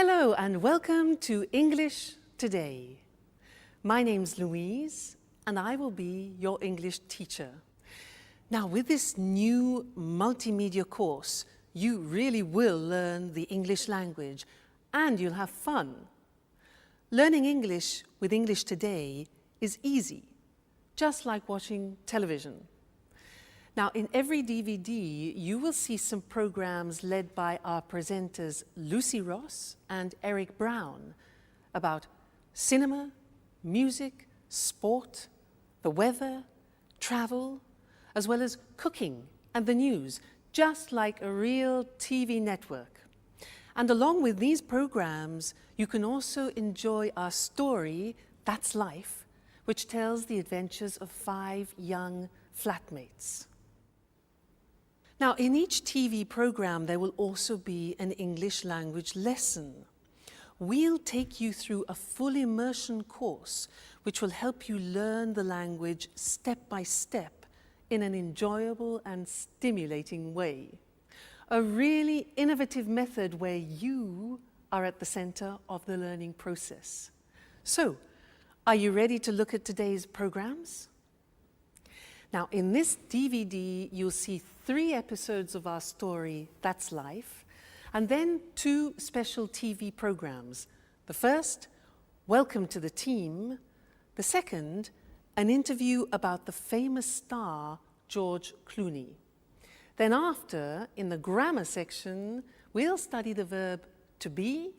Hello and welcome to English Today. My name's Louise and I will be your English teacher. Now with this new multimedia course, you really will learn the English language and you'll have fun. Learning English with English Today is easy, just like watching television. Now, in every DVD, you will see some programs led by our presenters Lucy Ross and Eric Brown about cinema, music, sport, the weather, travel, as well as cooking and the news, just like a real TV network. And along with these programs, you can also enjoy our story, That's Life, which tells the adventures of 5 young flatmates. Now, in each TV program, there will also be an English language lesson. We'll take you through a full immersion course, which will help you learn the language step by step in an enjoyable and stimulating way. A really innovative method where you are at the center of the learning process. So, are you ready to look at today's programs? Now, in this DVD, you'll see 3 episodes of our story, That's Life, and then 2 special TV programs. The first, Welcome to the Team. The second, an interview about the famous star, George Clooney. Then after, in the grammar section, we'll study the verb to be,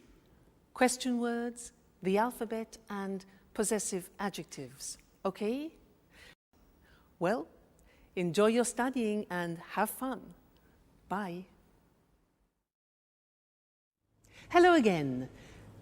question words, the alphabet, and possessive adjectives. Okay? Well, enjoy your studying and have fun. Bye. Hello again.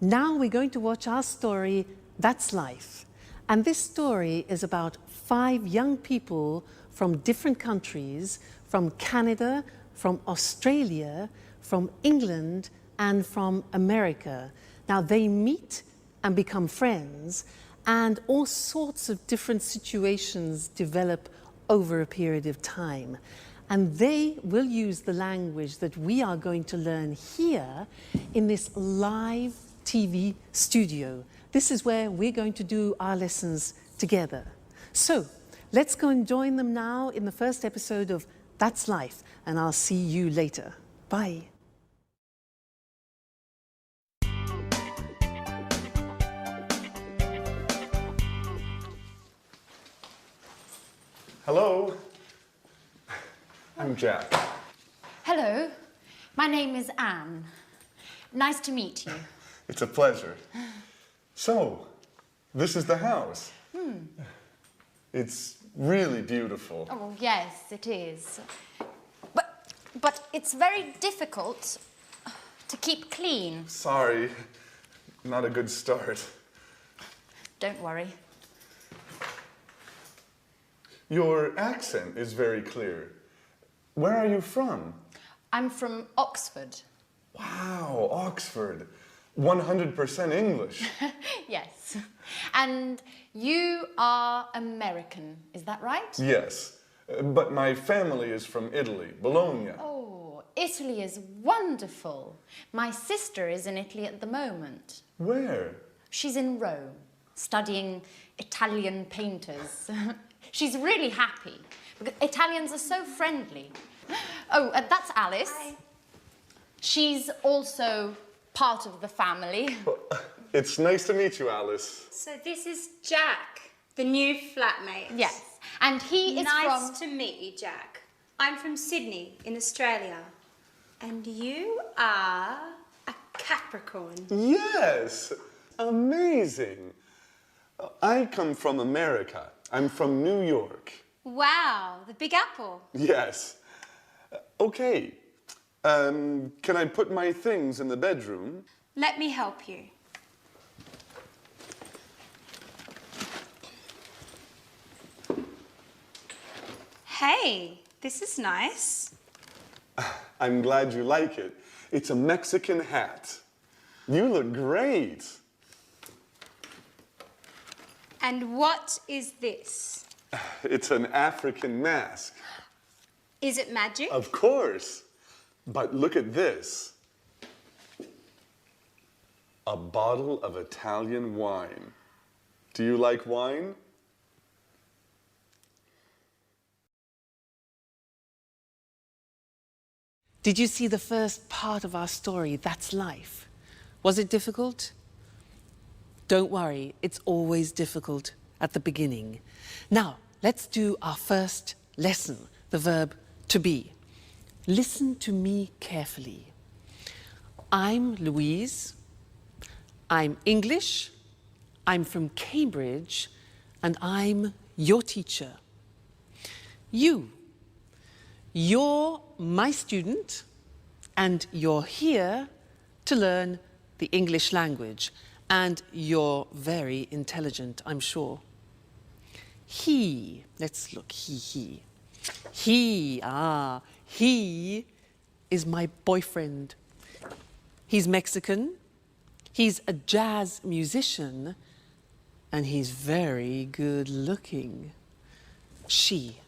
Now we're going to watch our story, That's Life. And this story is about 5 young people from different countries, from Canada, from Australia, from England, and from America. Now they meet and become friends, and all sorts of different situations develop over a period of time. And they will use the language that we are going to learn here in this live TV studio. This is where we're going to do our lessons together. So let's go and join them now in the first episode of That's Life, and I'll see you later. Bye. Hello, I'm Jack. Hello, my name is Anne. Nice to meet you. It's a pleasure. So, this is the house. It's really beautiful. Oh, yes, it is. But it's very difficult to keep clean. Sorry, not a good start. Don't worry. Your accent is very clear. Where are you from? I'm from Oxford. Wow, Oxford. 100% English. Yes. And you are American, is that right? Yes, but my family is from Italy, Bologna. Oh, Italy is wonderful. My sister is in Italy at the moment. Where? She's in Rome, studying Italian painters. She's really happy, because Italians are so friendly. Oh, that's Alice. Hi. She's also part of the family. Well, it's nice to meet you, Alice. So this is Jack, the new flatmate. Yes, and he is Nice to meet you, Jack. I'm from Sydney in Australia. And you are a Capricorn. Yes, amazing. I come from America. I'm from New York. Wow, the Big Apple. Yes. Okay. Can I put my things in the bedroom? Let me help you. Hey, this is nice. I'm glad you like it. It's a Mexican hat. You look great. And what is this? It's an African mask. Is it magic? Of course. But look at this. A bottle of Italian wine. Do you like wine? Did you see the first part of our story, That's Life? Was it difficult? Don't worry, it's always difficult at the beginning. Now, let's do our first lesson, the verb to be. Listen to me carefully. I'm Louise. I'm English. I'm from Cambridge, and I'm your teacher. You're my student, and you're here to learn the English language, and you're very intelligent, I'm sure. Let's look, he is my boyfriend. He's Mexican, he's a jazz musician, and he's very good looking. She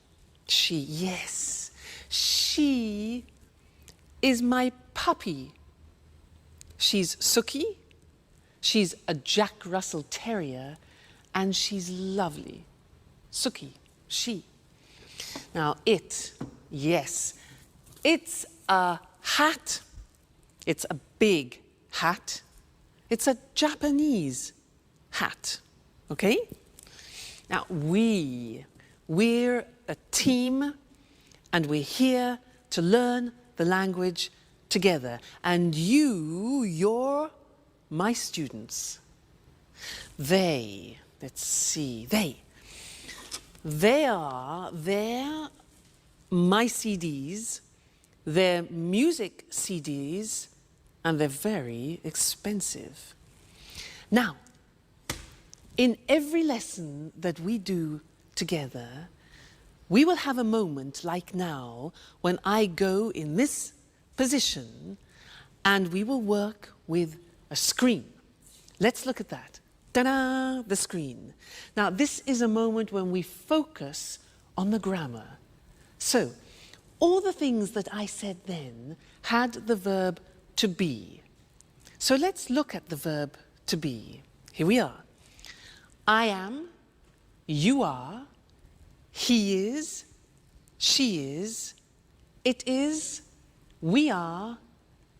is my puppy. She's Suki, she's a Jack Russell Terrier, and she's lovely. Suki, she. Now it's a hat. It's a big hat. It's a Japanese hat, okay? Now we're a team, and we're here to learn the language together. And you're my students. They're my CDs, they're music CDs, and they're very expensive. Now, in every lesson that we do together, we will have a moment like now when I go in this position and we will work with a screen. Let's look at that. Ta-da! The screen. Now, this is a moment when we focus on the grammar. So, all the things that I said then had the verb to be. So let's look at the verb to be. Here we are. I am, you are, he is, she is, it is, we are,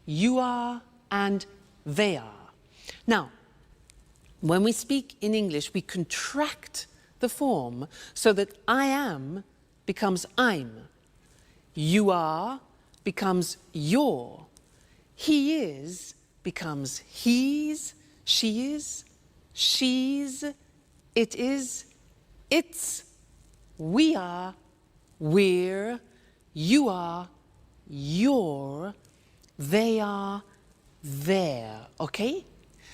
you are, and they are. Now, when we speak in English, we contract the form so that I am becomes I'm. You are becomes your. He is becomes he's, she is, she's, it is, it's, we are, we're, you are, you're, they are, they're, okay?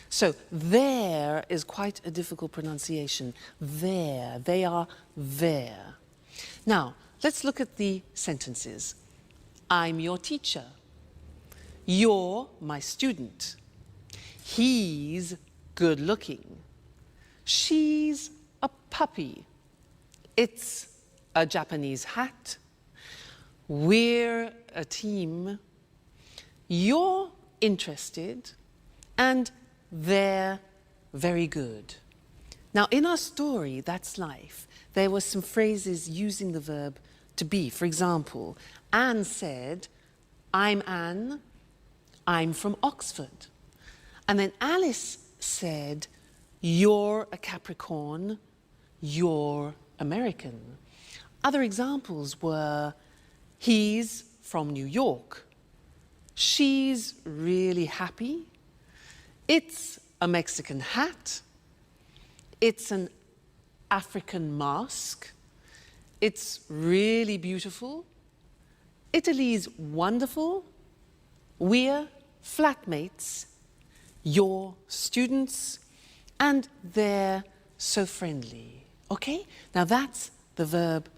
So there is quite a difficult pronunciation. There, they are there. Now, let's look at the sentences. I'm your teacher. You're my student. He's good looking. She's a puppy. It's a Japanese hat. We're a team. You're interested, and they're very good. Now, in our story, That's Life, there were some phrases using the verb to be. For example, Anne said, I'm Anne, I'm from Oxford. And then Alice said, you're a Capricorn, you're American. Other examples were, he's from New York, she's really happy, it's a Mexican hat, it's an African mask, it's really beautiful, Italy's wonderful, we're flatmates, you're students, and they're so friendly. Okay? Now that's the verb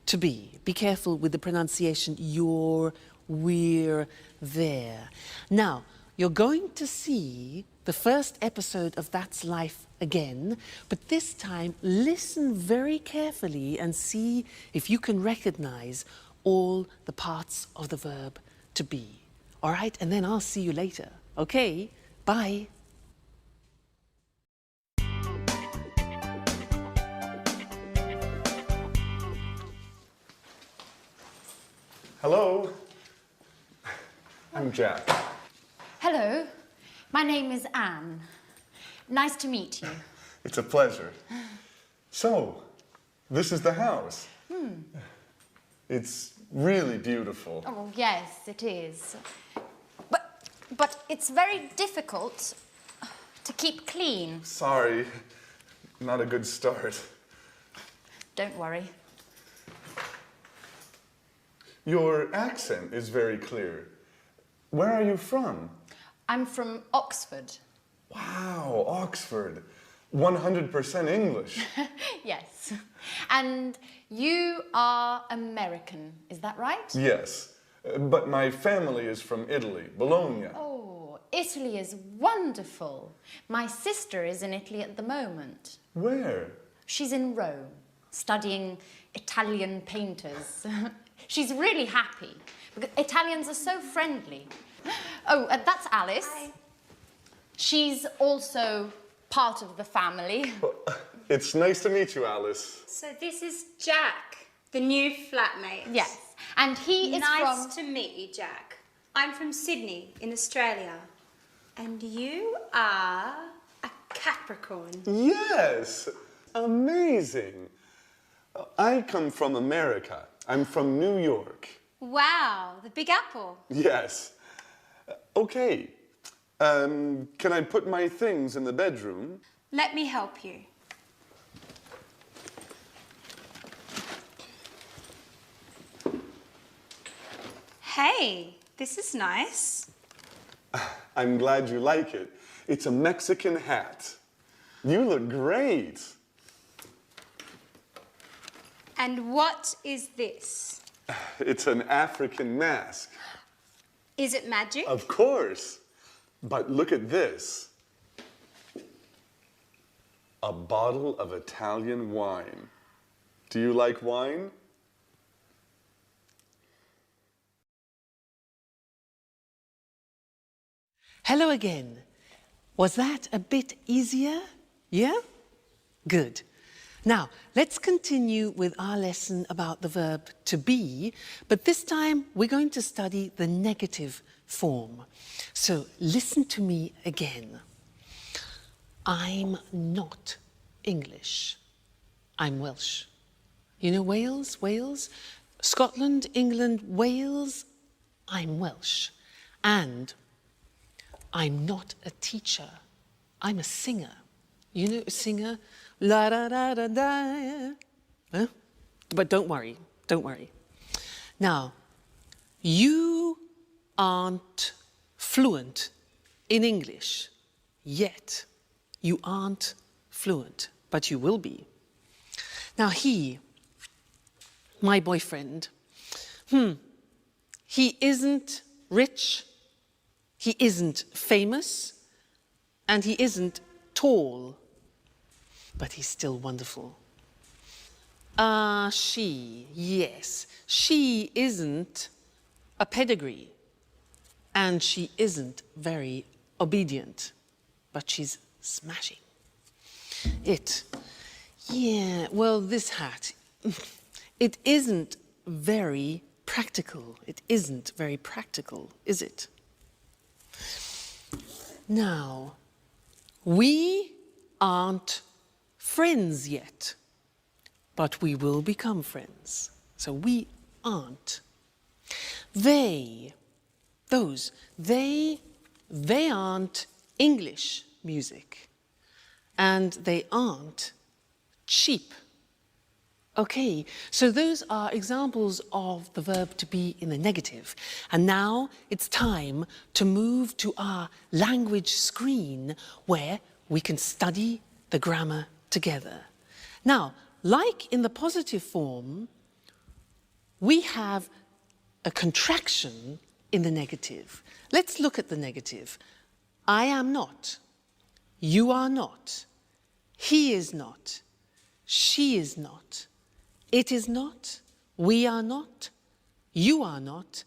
to be. Be careful with the pronunciation, you're, we're, there. Now, you're going to see the first episode of That's Life again, but this time listen very carefully and see if you can recognize all the parts of the verb to be. All right? And then I'll see you later. Okay? Bye. Hello. I'm Jack. Hello, my name is Anne. Nice to meet you. It's a pleasure. So, this is the house. It's really beautiful. Oh, yes, it is. But it's very difficult to keep clean. Sorry, not a good start. Don't worry. Your accent is very clear. Where are you from? I'm from Oxford. Wow, Oxford. 100% English. Yes. And you are American, is that right? Yes, but my family is from Italy, Bologna. Oh, Italy is wonderful. My sister is in Italy at the moment. Where? She's in Rome, studying Italian painters. She's really happy, because Italians are so friendly. Oh, that's Alice. Hi. She's also part of the family. It's nice to meet you, Alice. So this is Jack, the new flatmate. Yes, and he is Nice from... to meet you, Jack. I'm from Sydney, in Australia. And you are a Capricorn. Yes, amazing. I come from America. I'm from New York. Wow, the Big Apple. Yes. Okay. Can I put my things in the bedroom? Let me help you. Hey, this is nice. I'm glad you like it. It's a Mexican hat. You look great. And what is this? It's an African mask. Is it magic? Of course. But look at this. A bottle of Italian wine. Do you like wine? Hello again. Was that a bit easier? Yeah? Good. Now, let's continue with our lesson about the verb to be, but this time we're going to study the negative form. So listen to me again. I'm not English. I'm Welsh. You know Wales? Wales? Scotland, England, Wales? I'm Welsh. And I'm not a teacher. I'm a singer. You know a singer? La da da da da. Huh? But don't worry, don't worry. Now, you aren't fluent in English yet. You aren't fluent, but you will be. Now he, my boyfriend, he isn't rich, he isn't famous, and he isn't tall, but he's still wonderful. She, yes, she isn't a pedigree, and she isn't very obedient, but she's smashing. Yeah, well, this hat, it isn't very practical. It isn't very practical, is it? Now, we aren't friends yet, but we will become friends. So we aren't. They aren't English music, and they aren't cheap. Okay, so those are examples of the verb to be in the negative. And now it's time to move to our language screen where we can study the grammar together. Now, like in the positive form, we have a contraction in the negative. Let's look at the negative. I am not. You are not. He is not. She is not. It is not. We are not. You are not.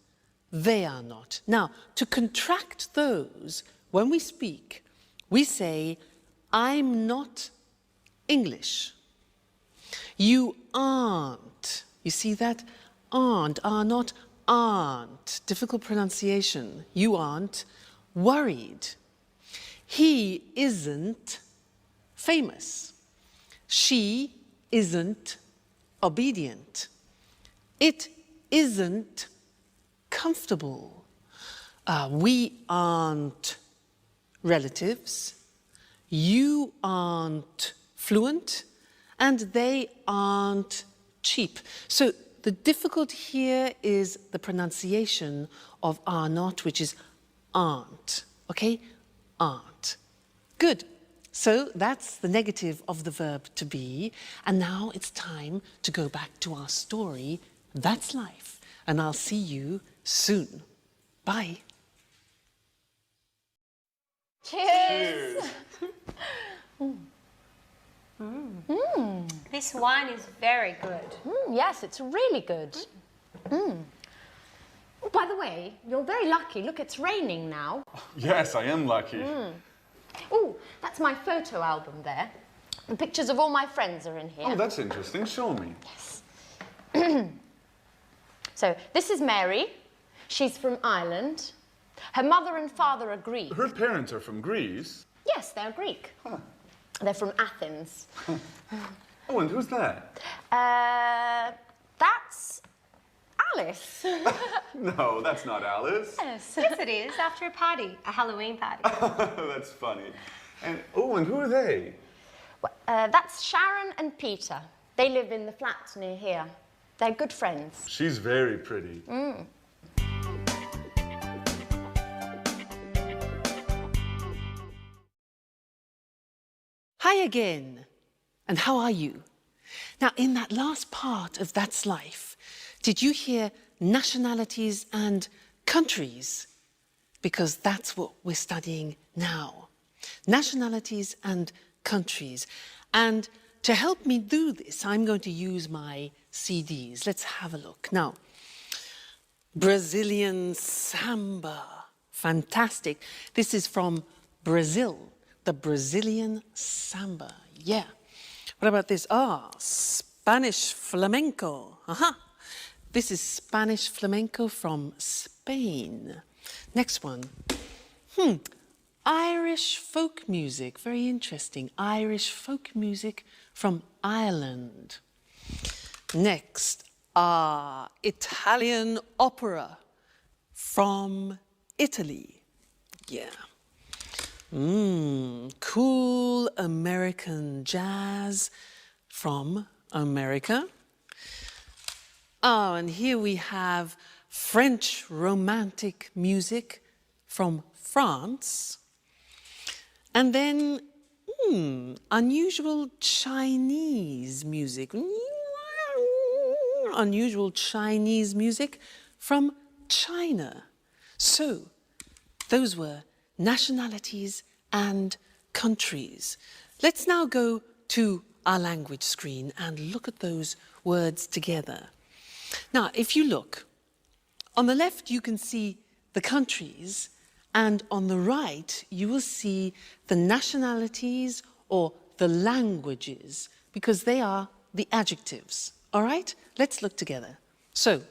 They are not. Now, to contract those, when we speak, we say, I'm not English. You aren't. You see that? Aren't, are not, aren't, difficult pronunciation, you aren't worried. He isn't famous. She isn't obedient. It isn't comfortable. We aren't relatives. You aren't fluent. And they aren't cheap. So the difficulty here is the pronunciation of are not, which is aren't. Okay? Aren't. Good. So that's the negative of the verb to be. And now it's time to go back to our story. That's life. And I'll see you soon. Bye. Cheers! This wine is very good. Yes, it's really good. Oh, by the way, you're very lucky. Look, it's raining now. Yes, I am lucky. Oh, that's my photo album there. The pictures of all my friends are in here. Oh, that's interesting. Show me. Yes. So, this is Mary. She's from Ireland. Her mother and father are Greek. Her parents are from Greece. Yes, they're Greek. Huh. They're from Athens. Oh, and who's that? That's Alice. No, that's not Alice. Yes. Yes, it is. After a party, a Halloween party. That's funny. And who are they? That's Sharon and Peter. They live in the flats near here. They're good friends. She's very pretty. Hi again. And how are you? Now, in that last part of That's Life, did you hear nationalities and countries? Because that's what we're studying now. Nationalities and countries. And to help me do this, I'm going to use my CDs. Let's have a look. Now, Brazilian samba. Fantastic. This is from Brazil. The Brazilian samba. Yeah. What about this? Spanish flamenco. This is Spanish flamenco from Spain. Next one. Irish folk music. Very interesting. Irish folk music from Ireland. Next, Italian opera from Italy. Yeah. Cool American jazz from America. Oh, and here we have French romantic music from France. And then, unusual Chinese music. Unusual Chinese music from China. So, those were nationalities and countries. Let's now go to our language screen and look at those words together. Now, if you look, on the left you can see the countries, and on the right you will see the nationalities or the languages, because they are the adjectives. All right? Let's look together. So,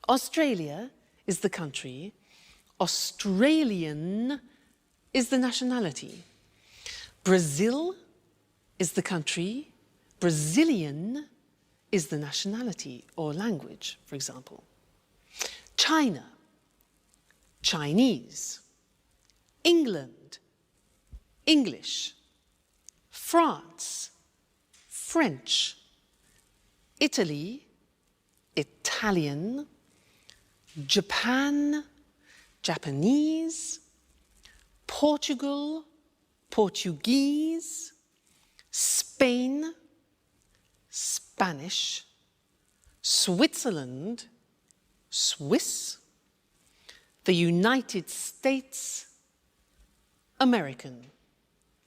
Australia is the country. Australian is the nationality. Brazil is the country. Brazilian is the nationality or language, for example. China, Chinese. England, English. France, French. Italy, Italian. Japan, Japanese. Portugal, Portuguese. Spain, Spanish. Switzerland, Swiss. The United States, American.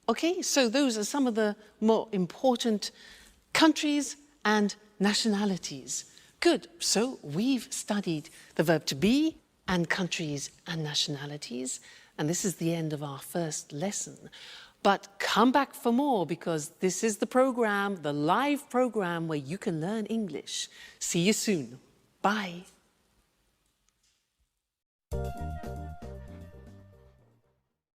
Okay, so those are some of the more important countries and nationalities. Good, so we've studied the verb to be and countries and nationalities, and this is the end of our first lesson. But come back for more, because this is the program, the live program where you can learn English. See you soon. Bye.